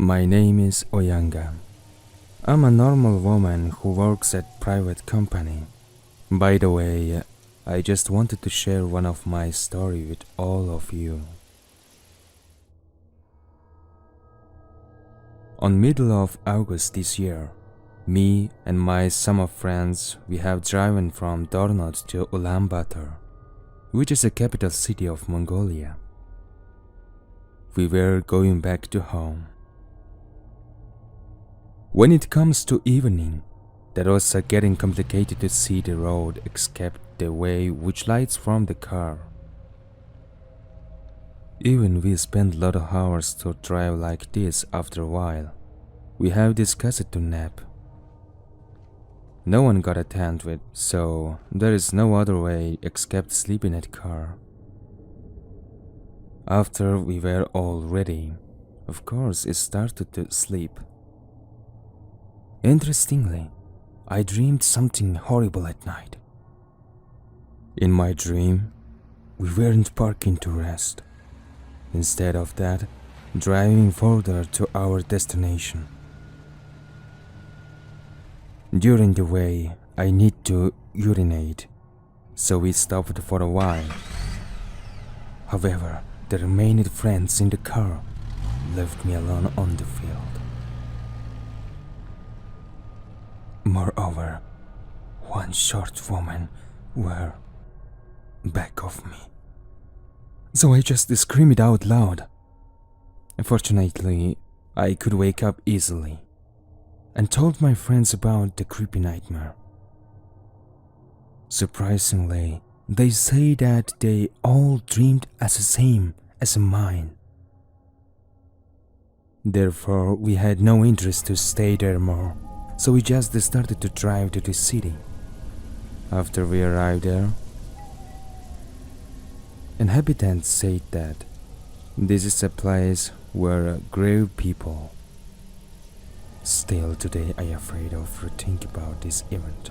My name is Oyanga. I'm a normal woman who works at private company. By the way, I just wanted to share one of my story with all of you. On middle of August this year, me and my summer friends, we have driven from Dornot to Ulaanbaatar, which is the capital city of Mongolia. We were going back to home. When it comes to evening, that was getting complicated to see the road except the way which lights from the car. Even we spent a lot of hours to drive like this after a while. We have discussed to nap. No one got a tent with, so there is no other way except sleep in that car. After we were all ready, of course it started to sleep. Interestingly, I dreamed something horrible at night. In my dream, we weren't parking to rest. Instead of that, driving further to our destination. During the way, I need to urinate, so we stopped for a while. However, the remaining friends in the car left me alone on the field. Moreover, one short woman were back of me. So I just screamed out loud. Unfortunately, I could wake up easily and told my friends about the creepy nightmare. Surprisingly, they say that they all dreamed as the same as mine. Therefore, we had no interest to stay there more, so we just started to drive to the city. After we arrived there, inhabitants said that this is a place where grave people. Still today I am afraid of think about this event.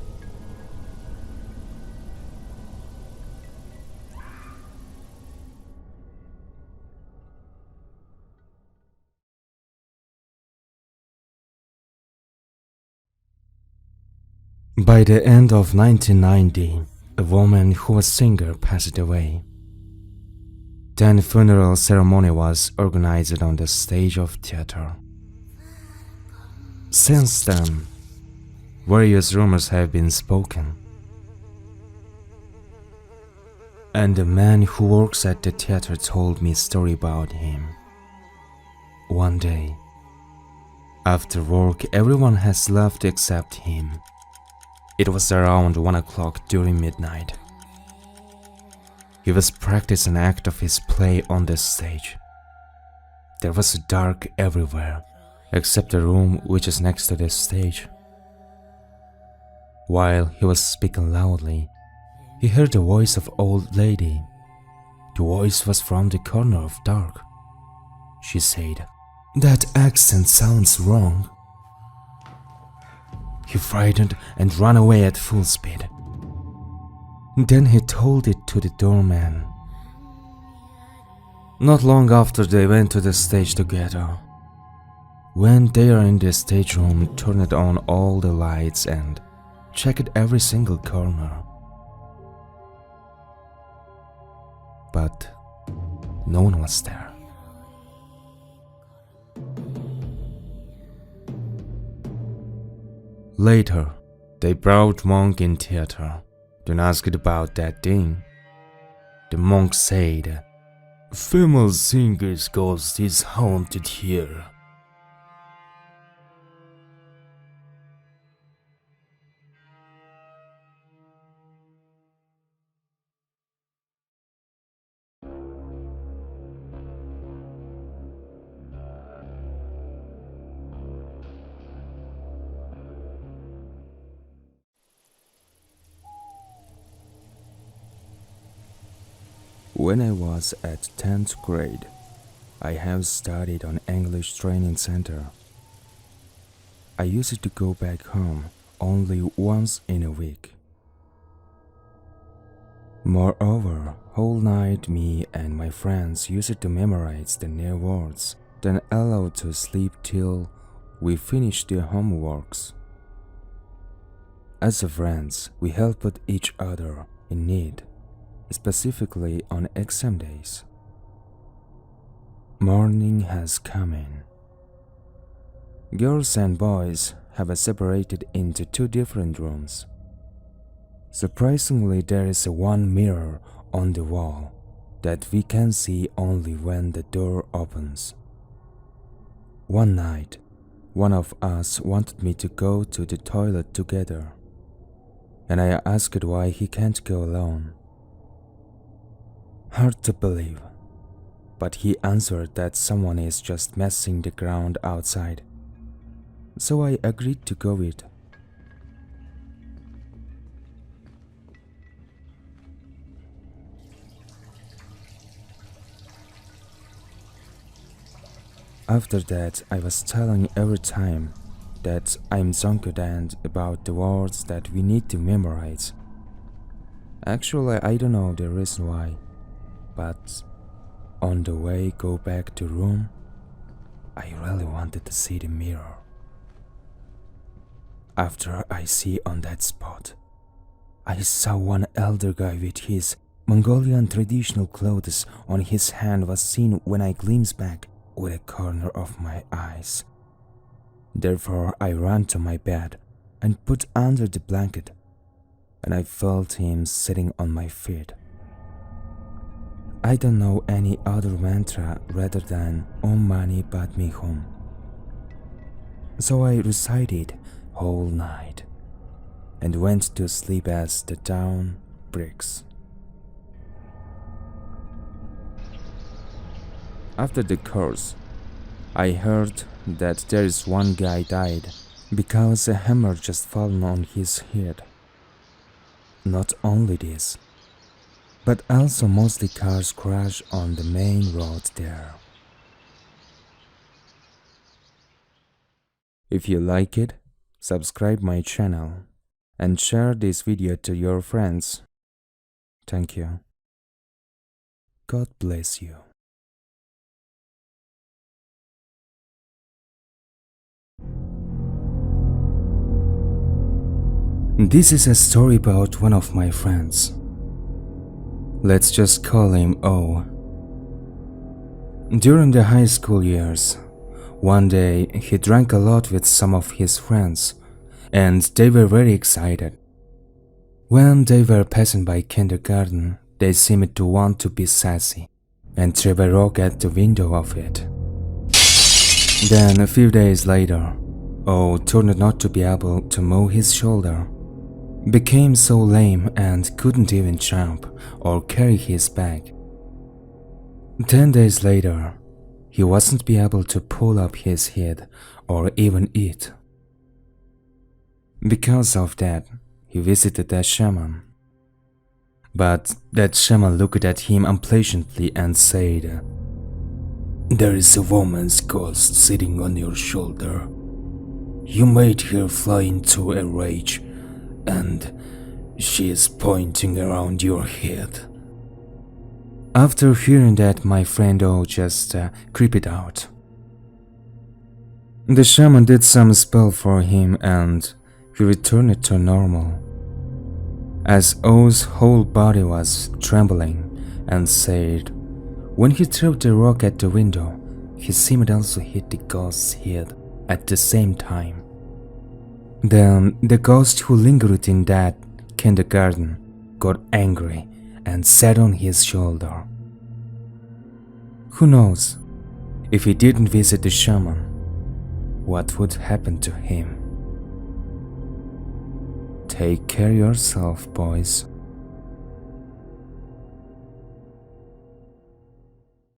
By the end of 1990, a woman who was a singer passed away. Then a funeral ceremony was organized on the stage of theater. Since then, various rumors have been spoken. And the man who works at the theater told me a story about him. One day, after work, everyone has left except him. It was around 1 o'clock during midnight. He was practicing an act of his play on the stage. There was dark everywhere, except the room which is next to the stage. While he was speaking loudly, he heard the voice of old lady. The voice was from the corner of dark. She said, "That accent sounds wrong." He frightened and ran away at full speed. Then he told it to the doorman. Not long after, they went to the stage together. When they are in the stage room, turned on all the lights and checked every single corner. But no one was there. Later, they brought monk in theater, then asked about that thing. The monk said, "Female singer's ghost is haunted here." When I was at 10th grade, I have studied on English training center. I used to go back home only once in a week. Moreover, whole night me and my friends used to memorize the new words then allowed to sleep till we finished the homeworks. As friends, we helped each other in need, specifically on exam days. Morning has come in. Girls and boys have separated into two different rooms. Surprisingly, there is one mirror on the wall that we can see only when the door opens. One night, one of us wanted me to go to the toilet together, and I asked why he can't go alone. Hard to believe, but he answered that someone is just messing the ground outside. So I agreed to go with. After that, I was telling every time that I'm confident about the words that we need to memorize. Actually, I don't know the reason why, but on the way go back to room, I really wanted to see the mirror. After I see on that spot, I saw one elder guy with his Mongolian traditional clothes on his hand was seen when I glimpsed back with a corner of my eyes. Therefore, I ran to my bed and put under the blanket, and I felt him sitting on my feet. I don't know any other mantra rather than Om Mani Padme Hum. So I recited whole night and went to sleep as the dawn breaks. After the course, I heard that there is one guy died because a hammer just fallen on his head. Not only this, but also mostly cars crash on the main road there. If you like it, subscribe my channel and share this video to your friends. Thank you. God bless you. This is a story about one of my friends. Let's just call him O. During the high school years, one day he drank a lot with some of his friends, and they were very excited. When they were passing by kindergarten, they seemed to want to be sassy and threw a rock at the window of it. Then a few days later, O turned not to be able to move his shoulder, became so lame and couldn't even jump or carry his bag. 10 days later, he wasn't be able to pull up his head or even eat. Because of that, he visited a shaman. But that shaman looked at him impatiently and said, "There is a woman's ghost sitting on your shoulder. You made her fly into a rage, and she is pointing around your head." After hearing that, my friend O just creeped out. The shaman did some spell for him and he returned to normal. As O's whole body was trembling and said, when he threw the rock at the window, he seemed also hit the ghost's head at the same time. Then the ghost who lingered in that kindergarten got angry and sat on his shoulder. Who knows, if he didn't visit the shaman, what would happen to him? Take care of yourself, boys.